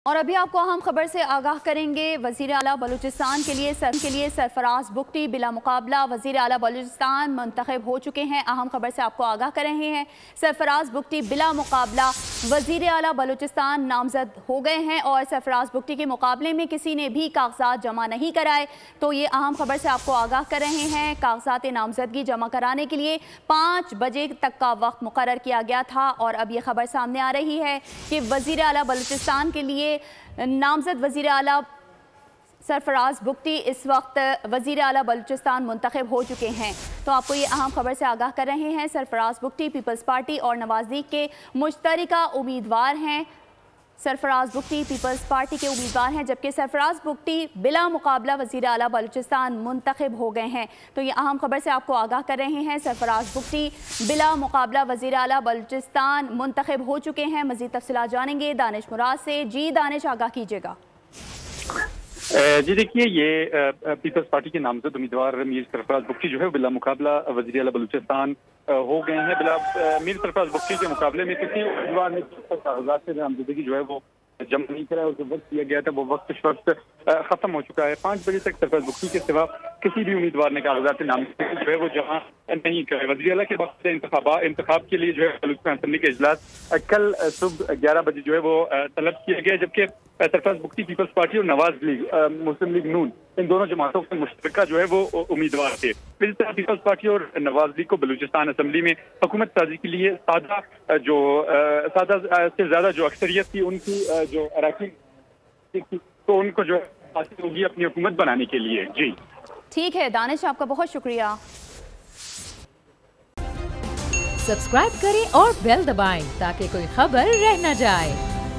और अभी आपको अहम खबर से आगाह करेंगे। वज़ीर आला बलूचिस्तान के लिए सरफराज बुगटी बिला मुकाबला वज़ीर आला बलूचिस्तान मुंतखब हो चुके हैं। अहम खबर से आपको आगाह कर रहे हैं, सरफराज बुगटी बिला मुकाबला वज़ीर आला बलूचिस्तान नामजद हो गए हैं और सरफराज बुगटी के मुकाबले में किसी ने भी कागजात जमा नहीं कराए। तो ये अहम खबर से आपको आगाह कर रहे हैं। कागजात नामजदगी जमा कराने के लिए 5 बजे तक का वक्त मुकर्रर किया गया था और अब ये खबर सामने आ रही है कि वज़ीर आला बलूचिस्तान के लिए नामजद वज़ीर आला सरफराज बुगटी इस वक्त वज़ीर आला बलूचिस्तान मुंतखब हो चुके हैं। तो आपको ये अहम खबर से आगाह कर रहे हैं। सरफराज बुगटी पीपल्स पार्टी और नवाज लीग के मुश्तरका उम्मीदवार हैं। सरफराज बुगटी पीपल्स पार्टी के उम्मीदवार हैं, जबकि सरफराज बुगटी बिला मुकाबला वज़ीर आला बलूचिस्तान मुंतखब हो गए हैं। तो ये अहम खबर से आपको आगाह कर रहे हैं। सरफराज बुगटी बिला मुकाबला वज़ीर आला बलूचिस्तान मुंतखब हो चुके हैं। मज़ीद तफसीलात जानेंगे दानिश मुराद से। जी दानिश, आगाह कीजिएगा। जी देखिए, ये पीपल्स पार्टी के नामजद उम्मीदवार मीर सरफराज बुगटी जो है बिला मुकाबला वज़ीर आला बलूचिस्तान हो गए हैं। मीर सरफराज बुगटी के मुकाबले में किसी उम्मीदवार ने कागजात से नामजदगी जो है वो जमा नहीं करा और जो वक्त दिया गया था वो वक्त इस वक्त खत्म हो चुका है। 5 बजे तक सरफराज बुगटी के सिवा किसी भी उम्मीदवार ने कागजात नामजदगी जो है वो जमा नहीं करे। वज़ीर आला के वक्त इंतखाब के लिए जो है बलूचिस्तान असम्बली का इजलास कल सुबह 11 बजे जो है वो तलब किया गया, जबकि सरफराज बुगटी पीपल्स पार्टी और नवाज लीग मुस्लिम लीग नून इन दोनों जमातों के मुश्तरका जो है वो उम्मीदवार थे। इस तरह पीपल्स पार्टी और नवाज लीग को बलूचिस्तान असम्बली में हुकूमत साजी के लिए सादा से ज्यादा जो अक्सरियत थी उनकी जो अराकीन थी, तो उनको जो हासिल होगी अपनी हुकूमत बनाने के लिए। जी ठीक है दानिश, आपका बहुत शुक्रिया। सब्सक्राइब करें और बेल दबाएं ताकि कोई खबर रह न जाए।